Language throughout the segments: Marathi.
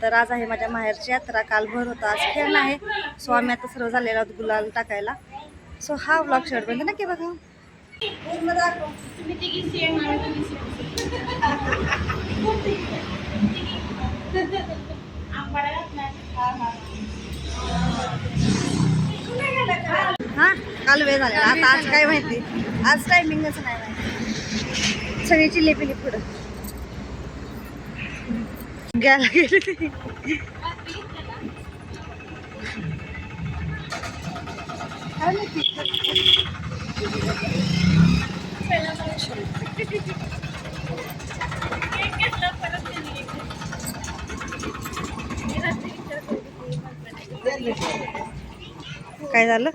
तर आज आहे माझ्या माहेरची यात्रा, काल भर होता, आज खेळ आहे. सो आम्ही आता सर्व झालेला आहोत गुलाल टाकायला. सो हा व्लॉग शेअर नक्की बघा. हा काल वेळ झाला, आता आज काय माहिती, आज टायमिंगच नाही माहिती. सगळी चिल्ली पुढं घ्यायला गेली. काय झालं?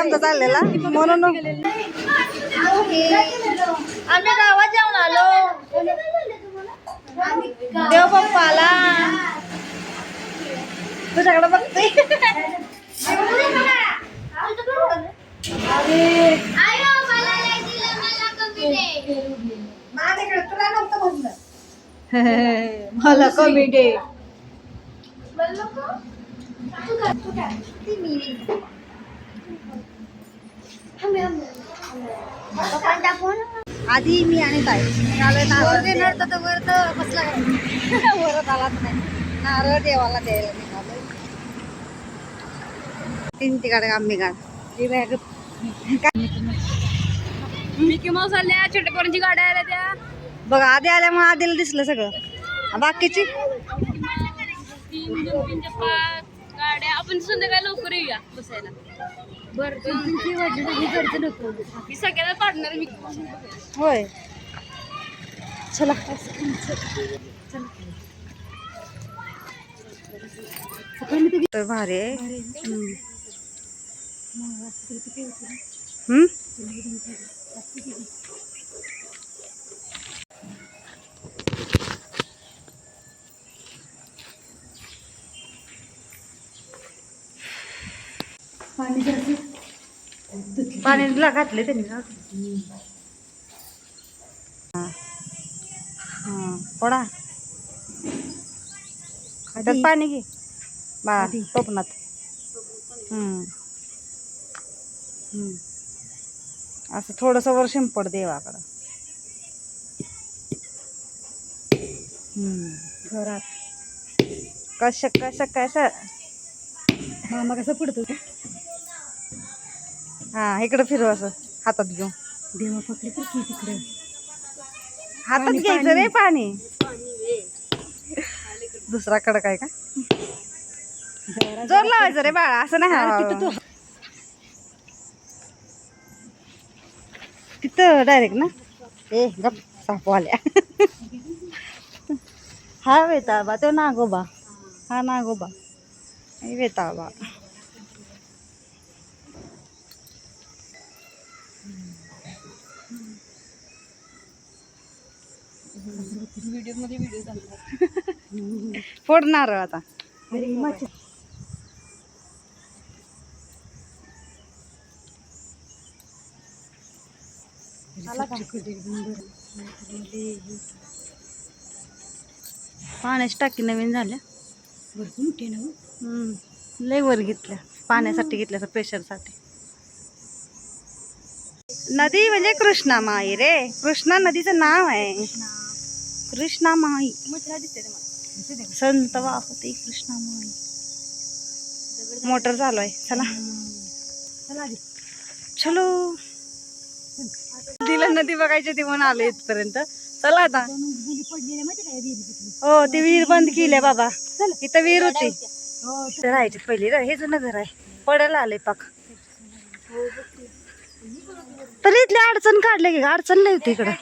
आमचा चाललेला म्हणून आम्ही गावात जाऊन आलो देव बाप्पाला तुझ्याकडे बघते मला कमी दे आधी मी आणि ताई नारळ देणार तर वर तर बसला वरत आलाच नाही नारळ देवाला द्यायला निघालोय तीन तिकडे आम्ही गाड मिकी माऊस आल्या छोट्या पोरांची गाड्या आल्या त्या बघा आधी आल्यामुळे आधीला दिसलं सगळं बाकीची तीन गाड्या आपण संध्याकाळी लवकर येऊया बसायला मी सगळ्याला पाडणार मी होय चला तर भारी आहे पाणीला घातले त्यांनी पडा त्यात पाणी घे बा टोपणात असं थोडस वर शिंपड देवाकडं घरात कसं मामा कसं पडतो हा इकडं फिरव असं हातात घेऊन देवा पकडे तर की तिकडे हातात घ्यायचं रे पाणी दुसरा कडक आहे का जोर लावायचं रे बाळा असं नाही तिथं डायरेक्ट ना ए गप सापू आल्या हा वेताळबा तो नागोबा हा नागोबा वेताळबा फोडणार आता पाण्याची टाकी नवीन झाल्या लय वर घेतल्या पाण्यासाठी घेतल्या प्रेशरसाठी नदी म्हणजे कृष्णा माई रे कृष्णा नदीचं नाव आहे कृष्णा माई संत वाहते कृष्णा माई मोटर चालू आहे चला चलो तिला नदी बघायची ती म्हणून आले इथपर्यंत चला आता हो ती विहीर बंद केली बाबा इथं विहीर होती राहायची पहिली हे जुनं घर आहे पडायला आले पाक तरी इथली अडचण काढले की अडचण नाही होती इकडं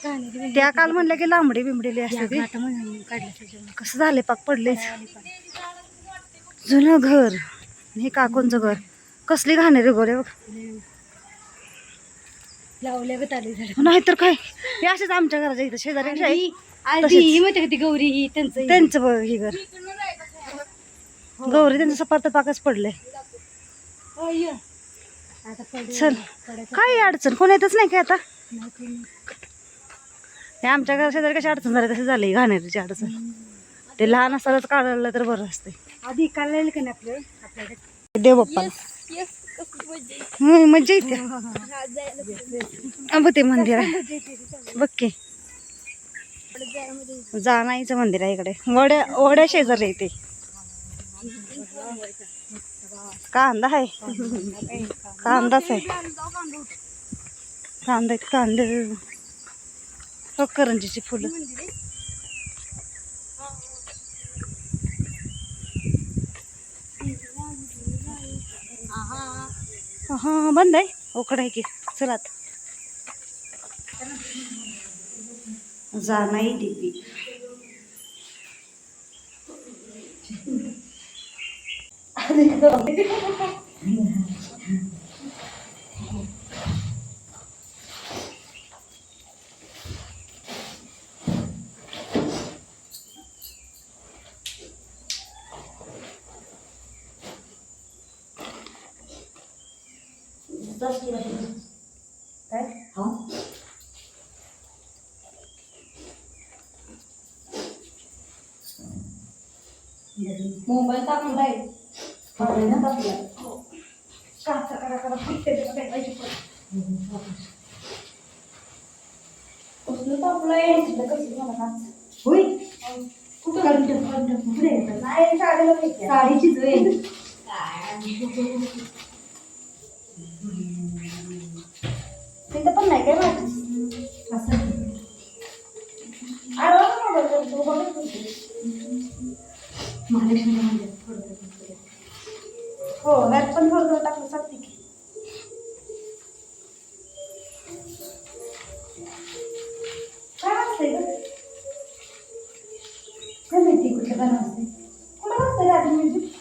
त्या काल म्हणलं की लांबडी बिंबडीली असते कसं झाले पाक पडले जुनं घर हे काकूंचं घर कसली घाणेरी घर आहे बघ नाहीतर काय हे असेच आमच्या घराच्या इथं शेजारी गौरी त्यांचं बघ ही घर गौरी त्यांचं सपाट पाकच पडले चल काही अडचण कोण येतच नाही काय आता हे आमच्या घरा शेजारी कशी अडचण झाली तशी झाली घाणेरीची अडचण ते लहान असतानाच काढलं तर बरं असते आधी काढलेलं का नाही आपल्या देव बाप्पाला मज्जा येते ते मंदिर आहे बघ की जानाईचं मंदिर आहे इकडे वड्या शेजारी येते कांदा आहे कांदाच आहे कांदा करंजीची फुलं हा बंद आहे उकड आहे की चला जानाई देवी काय मोबाईल टाकून राहील कसलं तापलंय साडीचीच वेळ तिथं पण नाही काय माझी असं महालक्ष्मी हो व्यात पण थोडं थोडं टाकलं चालते की काय वाजतंय ग काय माहिती कुठलं गाणं असते कुठं वाजतंय रात्री म्युझिक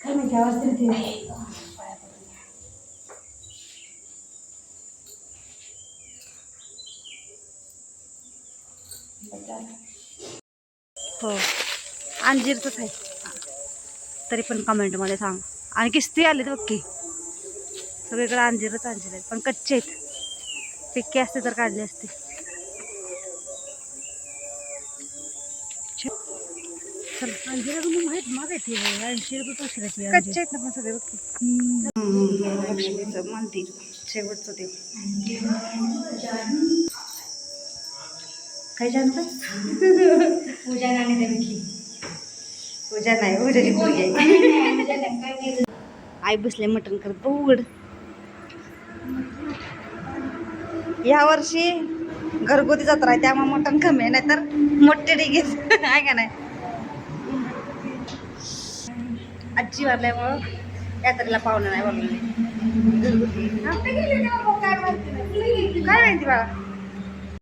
काय माहिती आवाज तरी ते हो अंजीरच आहे तरी पण कमेंटमध्ये सांग आणि किस्ती आले बघ की सगळीकडे अंजीरच अंजीर आहेत पण कच्चे आहेत पिक्के असते तर काढले असते अंजीर माहीत मागायची 80 रुपये पाचशे कच्चे आहेत ना पण सगळे बघ लक्ष्मीचं मंदिर शेवटचं देव काय जानू पूजा नाही भेटली पूजा नाही पूजाची पूजा आई बसले मटण करत उघड या वर्षी घरगुती जत्रा आहे त्यामुळे मटण कमी आहे नाही तर मोठे डिगेच आहे का नाही आजी वारल्यामुळं यात्रेला पाहुणं नाही बोलवले काय माहिती बाळा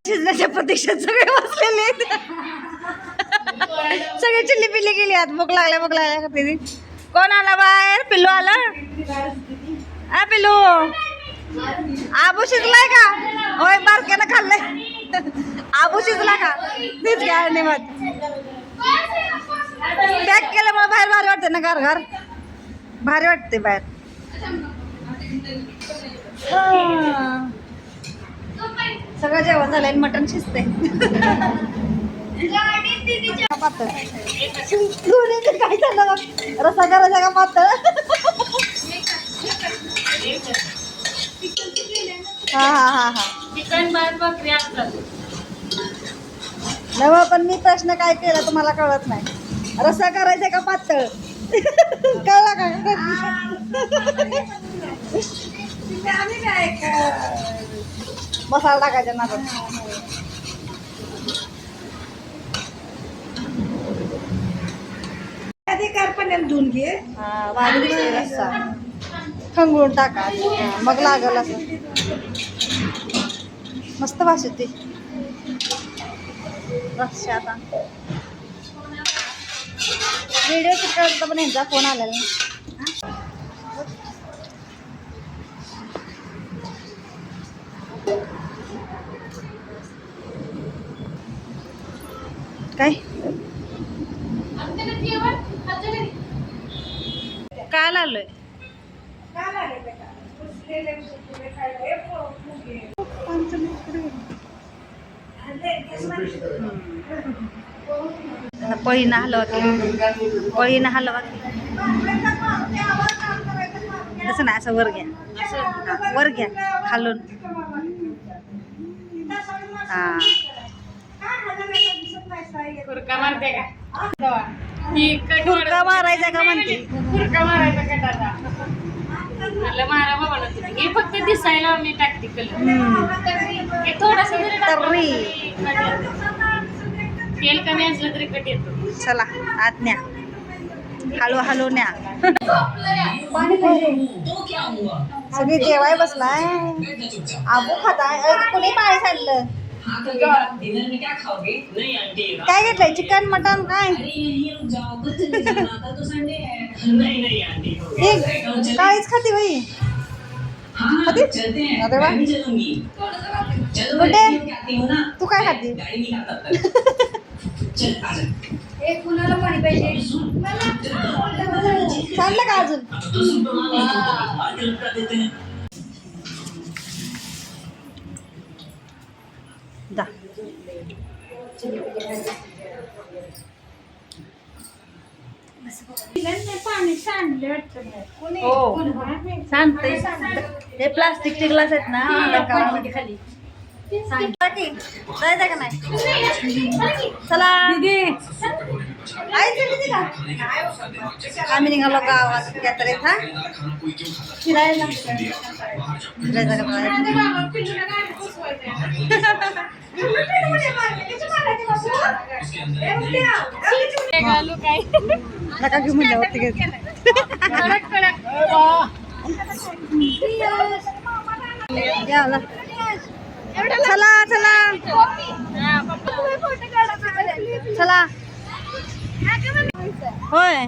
शिजण्याच्या प्रतीक्षेत सगळे बसलेले सगळे चिल्ली पिल्ली गेली आत भूक लागल्या करते कोण आला बाहेर पिल्लू आला आ पिल्लू आबू शिजलाय का होय बारक्यानं खाल्लंय आबू शिजला का तीच घ्या निमत पॅक केल्यामुळे बाहेर भारी वाटते ना घर घर भारी वाटते बाहेर सगळं जेवण झालंय मटण शिजते पातळ काय झालं रसा करायचा का पातळ हा चिकन भात भाकरी असतात नवा पण मी प्रश्न काय केला तुम्हाला कळत नाही रसा करायचा का पातळ कळला का मसाला टाकायचा ना पण धुवून घे रस्सा खंगळून टाका मग लागल असं मस्त वास येते रस्सा आता व्हिडिओ चित्रपट पण यांचा फोन आलेला काय काल आलोय पळीनं हलवा की पळीनं हलवा की तसं नाही असं वर घ्या वर घ्या खालून हा फुरका मारते का फुरका मारायचा का म्हणते फुरका मारायचा कटाचा मला मारा बाबा हे फक्त दिसायला मी टॅक्टिकल हे थोडस तेल कमी असलं तरी कट येतो चला आत न्या हळू न्या सगळी जेवाय बसलाय आबू खाताय कोणी पाय सांडलं काय घेतलंय चिकन मटन काय काहीच खाते बाई अरे वा कुठे तू काय खाते एक कुणाला पाणी पाहिजे चाललं का अजून दा पाणी सांडलं सांगते हे प्लास्टिकचे ग्लास आहेत ना खाली जायचं का नाही चला आम्ही निघालो गावात यात्रेत हा फिरायला फिरायचं का नका घेऊ म्हणल्यावरती घ्यायचं चला चला चला होय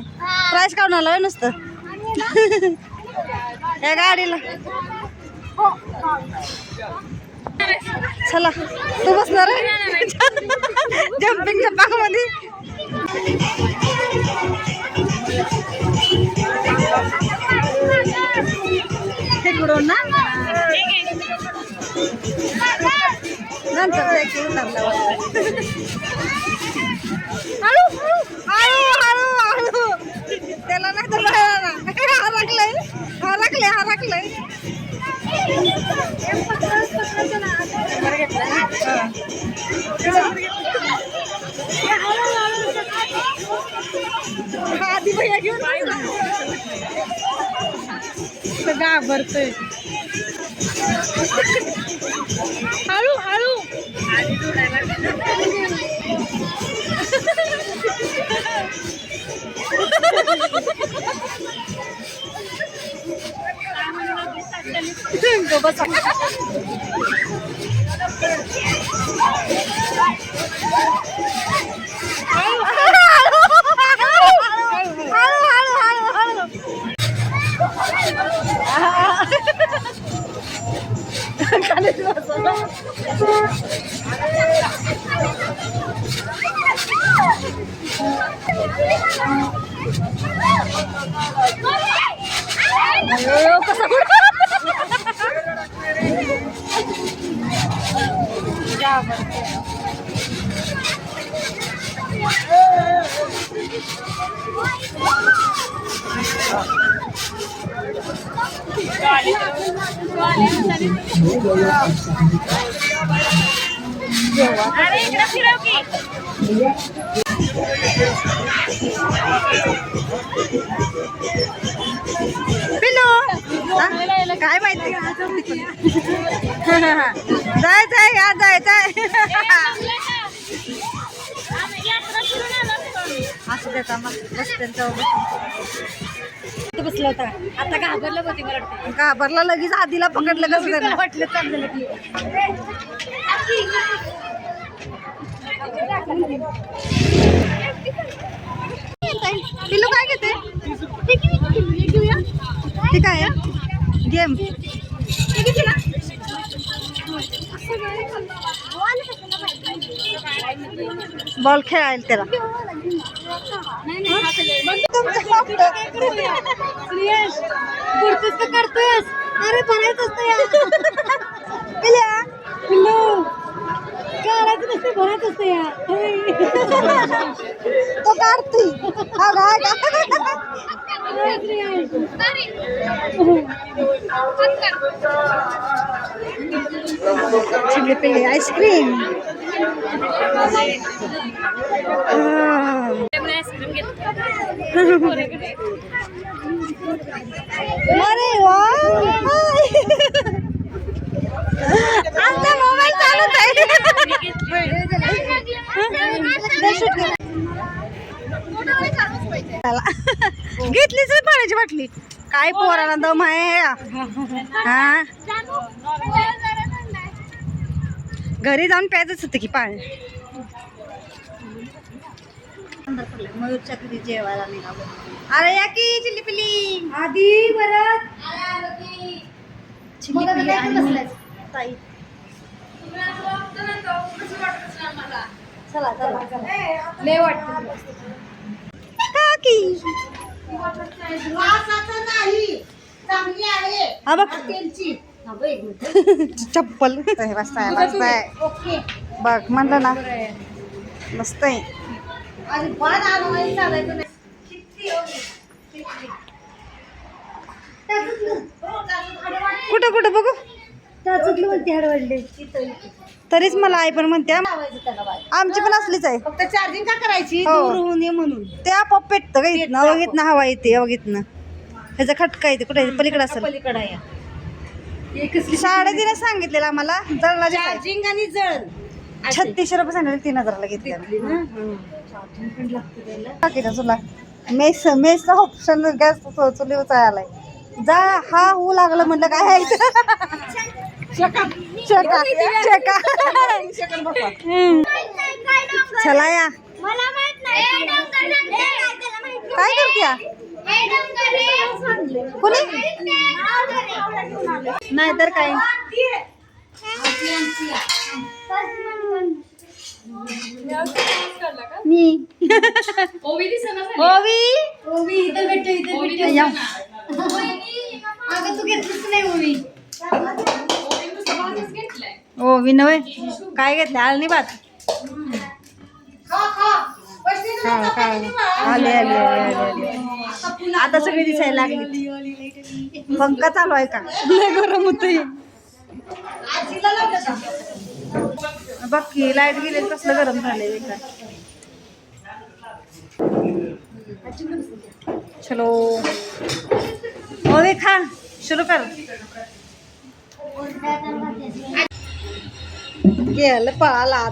प्राईस काढून आलं नुसतं या गाडीला चला तू बसणार आहे जम्पिंगच्या पाकमध्ये तिकडून ना नंतर हळू हळू हळू हळू त्याला नाही तर हरकलंय हरकलंय आधी भैया घेऊन घाबरतोय हळू हळू अरे इकडे फिरव की पिलो काय माहिती जायचंय या जायचंय असं देता मग रस्त्यांचा बसला होता आता घाबरलं होती मला वाटतं घाबरला लगेच आधीला पकडलं कसं त्याला वाटलं चाललं की पिलू काय घेते ठीक आहे गेम बॉल खेळायला त्याला करतोयस अरे भरायचं असतं काढायचं नसते भरायचं असतं या तो काढतोय चिल्ली पिल्ली आईस्क्रीम अरे वा आमचा मोबाईल चालूच आहे घेतलीच पाण्याची बाटली काय पोराला दम आहे हा घरी जाऊन प्यायचंच होतं की पाणी मयूरच्या घरी जेवायला निघालो अरे या की चिल्ली पिल्ली आधी परत चिल्ली पिल्ली आणि ताई चला चला लय वाटतं काकी हा बघ चप्पल मस्त आहे मस्त आहे बघ म्हणलं ना मस्त आहे कुठं कुठं बघू तरीच मला आई पण म्हणते आमची पण असलीच आहे फक्त चार्जिंग का करायची हो. दूर होऊ नये म्हणून ते आपोआप पेटतं बघितनं बघितनं हवा येते बघितनं ह्याचा खटका येते कुठे पलीकडे असेल पलीकडे आहे 3:30 सांगितलेलं आम्हाला जळला चार्जिंग आणि जळ 3600 रुपये सांगितले 3000ला घेतले ना तुला मेसचा ऑप्शन गॅस चुली आलाय जा हा होऊ लागलं म्हणलं काय आहे चका चला या काय करत्या कुणी नाही तर काय मी ओवी दिसेना झाली. ओवी ओवी या. अगं तू घेतलीच नाही मूवी ओवी नुसतं भातच घेतलाय. ओवी नव्हे काय घेतलं आळणी भात आले आले आता सगळी दिसायला लागली पंखा चालू आहे का लय गरम होतंय बघ की लाईट गेले कसलं गरम झालंय बेकार चलो ओवी खा सुरू कर गेलं पळाला